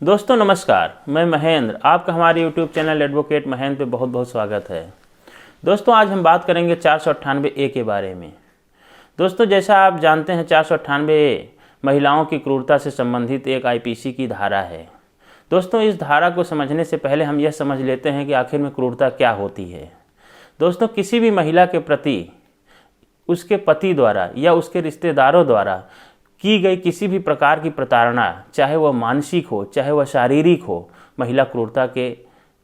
दोस्तों नमस्कार, मैं महेंद्र, आपका हमारे YouTube चैनल एडवोकेट महेंद्र पे बहुत बहुत स्वागत है। दोस्तों आज हम बात करेंगे 498A के बारे में। दोस्तों जैसा आप जानते हैं 498A महिलाओं की क्रूरता से संबंधित एक IPC की धारा है। दोस्तों इस धारा को समझने से पहले हम यह समझ लेते हैं कि आखिर में क्रूरता क्या होती है। दोस्तों किसी भी महिला के प्रति उसके पति द्वारा या उसके रिश्तेदारों द्वारा की गई किसी भी प्रकार की प्रताड़ना, चाहे वह मानसिक हो चाहे वह शारीरिक हो, महिला क्रूरता के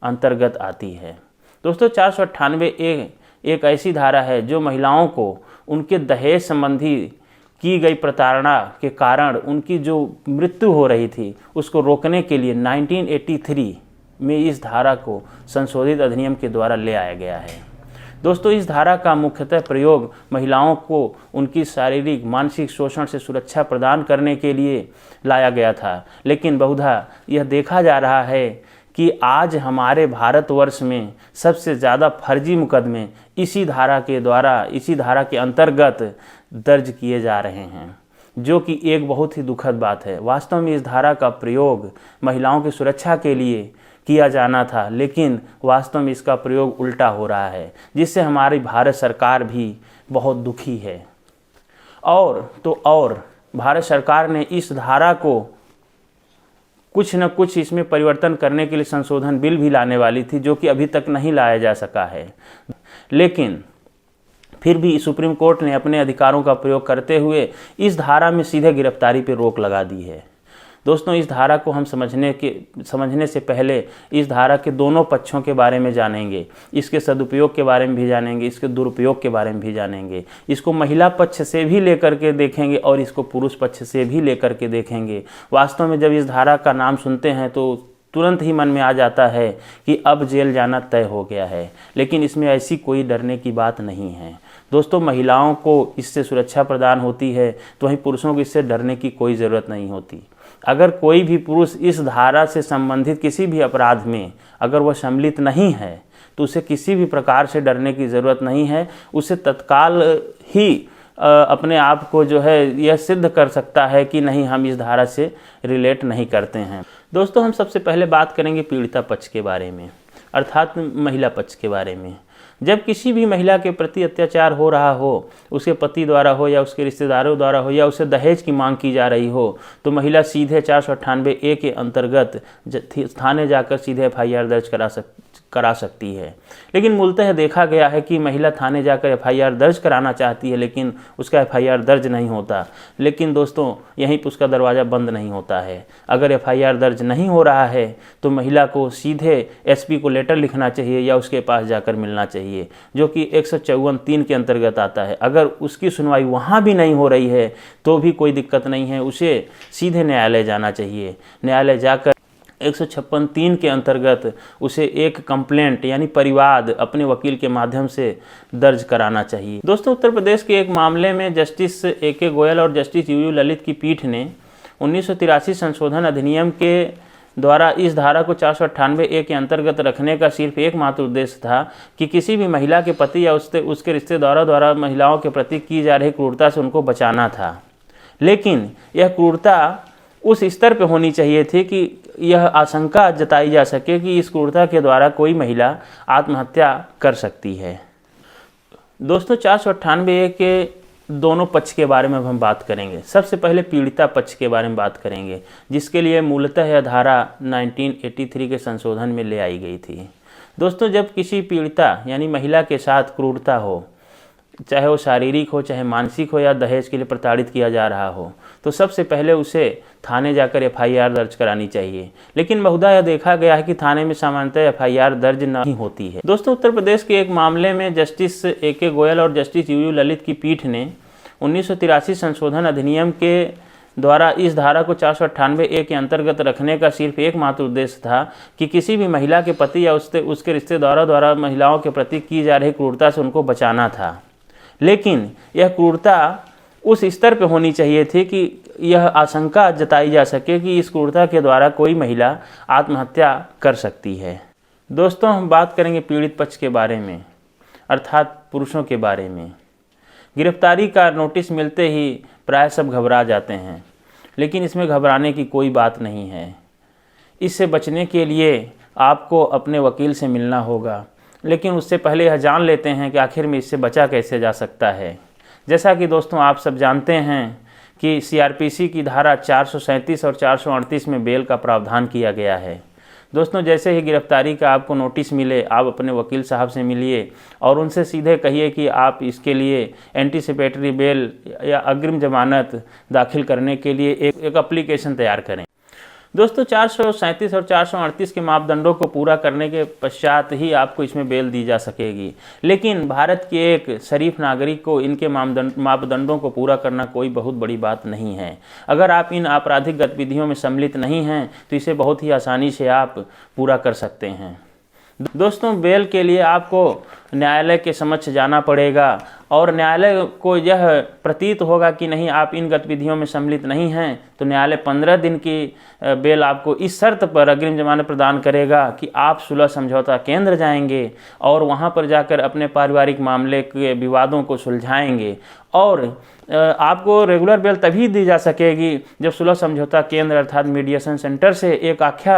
अंतर्गत आती है। दोस्तों 498A एक ऐसी धारा है जो महिलाओं को उनके दहेज संबंधी की गई प्रताड़ना के कारण उनकी जो मृत्यु हो रही थी उसको रोकने के लिए 1983 में इस धारा को संशोधित अधिनियम के द्वारा ले आया गया है। दोस्तों इस धारा का मुख्यतः प्रयोग महिलाओं को उनकी शारीरिक मानसिक शोषण से सुरक्षा प्रदान करने के लिए लाया गया था, लेकिन बहुधा यह देखा जा रहा है कि आज हमारे भारतवर्ष में सबसे ज़्यादा फर्जी मुकदमे इसी धारा के अंतर्गत दर्ज किए जा रहे हैं, जो कि एक बहुत ही दुखद बात है। वास्तव में इस धारा का प्रयोग महिलाओं की सुरक्षा के लिए किया जाना था, लेकिन वास्तव में इसका प्रयोग उल्टा हो रहा है, जिससे हमारी भारत सरकार भी बहुत दुखी है। और भारत सरकार ने इस धारा को कुछ न कुछ इसमें परिवर्तन करने के लिए संशोधन बिल भी लाने वाली थी, जो कि अभी तक नहीं लाया जा सका है। लेकिन फिर भी सुप्रीम कोर्ट ने अपने अधिकारों का प्रयोग करते हुए इस धारा में सीधे गिरफ्तारी पर रोक लगा दी है। दोस्तों इस धारा को हम समझने से पहले इस धारा के दोनों पक्षों के बारे में जानेंगे, इसके सदुपयोग के बारे में भी जानेंगे, इसके दुरुपयोग के बारे में भी जानेंगे। इसको महिला पक्ष से भी लेकर के देखेंगे और इसको पुरुष पक्ष से भी लेकर के देखेंगे। वास्तव में जब इस धारा का नाम सुनते हैं तो तुरंत ही मन में आ जाता है कि अब जेल जाना तय हो गया है, लेकिन इसमें ऐसी कोई डरने की बात नहीं है। दोस्तों महिलाओं को इससे सुरक्षा प्रदान होती है, तो वहीं पुरुषों को इससे डरने की कोई ज़रूरत नहीं होती। अगर कोई भी पुरुष इस धारा से संबंधित किसी भी अपराध में अगर वह सम्मिलित नहीं है तो उसे किसी भी प्रकार से डरने की ज़रूरत नहीं है। उसे तत्काल ही अपने आप को जो है यह सिद्ध कर सकता है कि नहीं, हम इस धारा से रिलेट नहीं करते हैं। दोस्तों हम सबसे पहले बात करेंगे पीड़िता पक्ष के बारे में, अर्थात महिला पक्ष के बारे में। जब किसी भी महिला के प्रति अत्याचार हो रहा हो, उसके पति द्वारा हो या उसके रिश्तेदारों द्वारा हो या उसे दहेज की मांग की जा रही हो, तो महिला सीधे 498A के अंतर्गत थाने जाकर सीधे FIR दर्ज करा सकती है। लेकिन मूलतः देखा गया है कि महिला थाने जाकर FIR दर्ज कराना चाहती है, लेकिन उसका FIR दर्ज नहीं होता। लेकिन दोस्तों यहीं पर उसका दरवाज़ा बंद नहीं होता है। अगर FIR दर्ज नहीं हो रहा है तो महिला को सीधे SP को लेटर लिखना चाहिए या उसके पास जाकर मिलना चाहिए, जो कि 154(3) के अंतर्गत आता है। अगर उसकी सुनवाई वहाँ भी नहीं हो रही है तो भी कोई दिक्कत नहीं है, उसे सीधे न्यायालय जाना चाहिए। न्यायालय जाकर 156(3) के अंतर्गत उसे एक कंप्लेंट यानी परिवाद अपने वकील के माध्यम से दर्ज कराना चाहिए। दोस्तों उत्तर प्रदेश के एक मामले में जस्टिस AK गोयल और जस्टिस UU ललित की पीठ ने 1983 संशोधन अधिनियम के द्वारा इस धारा को 498A के अंतर्गत रखने का सिर्फ एकमात्र उद्देश्य था कि किसी भी महिला के पति या उसके रिश्तेदारों द्वारा महिलाओं के प्रति की जा रही क्रूरता से उनको बचाना था। लेकिन यह क्रूरता उस स्तर पर होनी चाहिए थी कि यह आशंका जताई जा सके कि इस क्रूरता के द्वारा कोई महिला आत्महत्या कर सकती है। दोस्तों 498A के दोनों पक्ष के बारे में हम बात करेंगे। सबसे पहले पीड़िता पक्ष के बारे में बात करेंगे, जिसके लिए मूलतः यह धारा 1983 के संशोधन में ले आई गई थी। दोस्तों जब किसी पीड़िता यानी महिला के साथ क्रूरता हो, चाहे वो शारीरिक हो चाहे मानसिक हो या दहेज के लिए प्रताड़ित किया जा रहा हो, तो सबसे पहले उसे थाने जाकर FIR दर्ज करानी चाहिए। लेकिन बहुधा यह देखा गया है कि थाने में सामान्यतः FIR दर्ज नहीं होती है। दोस्तों उत्तर प्रदेश के एक मामले में जस्टिस AK गोयल और जस्टिस UU ललित की पीठ ने 1983 संशोधन अधिनियम के द्वारा इस धारा को 498A के अंतर्गत रखने का सिर्फ एकमात्र उद्देश्य था कि किसी भी महिला के पति या उसके रिश्तेदारों द्वारा महिलाओं के प्रति की जा रही क्रूरता से उनको बचाना था। लेकिन यह क्रूरता उस स्तर पर होनी चाहिए थी कि यह आशंका जताई जा सके कि इस क्रूरता के द्वारा कोई महिला आत्महत्या कर सकती है। दोस्तों हम बात करेंगे पीड़ित पक्ष के बारे में, अर्थात पुरुषों के बारे में। गिरफ्तारी का नोटिस मिलते ही प्राय सब घबरा जाते हैं, लेकिन इसमें घबराने की कोई बात नहीं है। इससे बचने के लिए आपको अपने वकील से मिलना होगा। लेकिन उससे पहले यह जान लेते हैं कि आखिर में इससे बचा कैसे जा सकता है। जैसा कि दोस्तों आप सब जानते हैं कि CRPC की धारा 437 और 438 में बेल का प्रावधान किया गया है। दोस्तों जैसे ही गिरफ्तारी का आपको नोटिस मिले, आप अपने वकील साहब से मिलिए और उनसे सीधे कहिए कि आप इसके लिए एंटीसिपेटरी बेल या अग्रिम जमानत दाखिल करने के लिए एक एप्लीकेशन तैयार करें। दोस्तों 437 और 438 के मापदंडों को पूरा करने के पश्चात ही आपको इसमें बेल दी जा सकेगी। लेकिन भारत के एक शरीफ नागरिक को इनके मापदंडों को पूरा करना कोई बहुत बड़ी बात नहीं है। अगर आप इन आपराधिक गतिविधियों में सम्मिलित नहीं हैं तो इसे बहुत ही आसानी से आप पूरा कर सकते हैं। दोस्तों बेल के लिए आपको न्यायालय के समक्ष जाना पड़ेगा और न्यायालय को यह प्रतीत होगा कि नहीं आप इन गतिविधियों में सम्मिलित नहीं हैं तो न्यायालय 15 दिन की बेल आपको इस शर्त पर अग्रिम जमानत प्रदान करेगा कि आप सुलह समझौता केंद्र जाएंगे और वहां पर जाकर अपने पारिवारिक मामले के विवादों को सुलझाएंगे। और आपको रेगुलर बेल तभी दी जा सकेगी जब सुलह समझौता केंद्र अर्थात मीडिएशन सेंटर से एक आख्या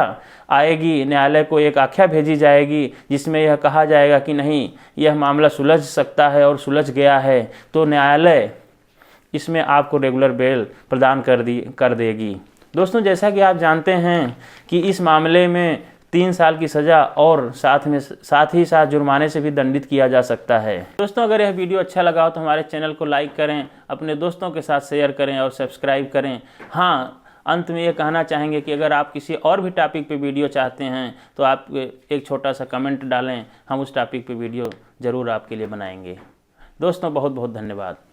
आएगी, न्यायालय को एक आख्या भेजी जाएगी जिसमें यह कहा जाएगा कि नहीं यह मामला सुलझ सकता है और सुलझ गया है, तो न्यायालय इसमें आपको रेगुलर बेल प्रदान कर देगी। दोस्तों जैसा कि आप जानते हैं कि इस मामले में 3 साल की सज़ा और साथ ही जुर्माने से भी दंडित किया जा सकता है। दोस्तों अगर यह वीडियो अच्छा लगा हो तो हमारे चैनल को लाइक करें, अपने दोस्तों के साथ शेयर करें और सब्सक्राइब करें। हाँ, अंत में ये कहना चाहेंगे कि अगर आप किसी और भी टॉपिक पे वीडियो चाहते हैं तो आप एक छोटा सा कमेंट डालें, हम उस टॉपिक पे वीडियो ज़रूर आपके लिए बनाएंगे। दोस्तों बहुत बहुत धन्यवाद।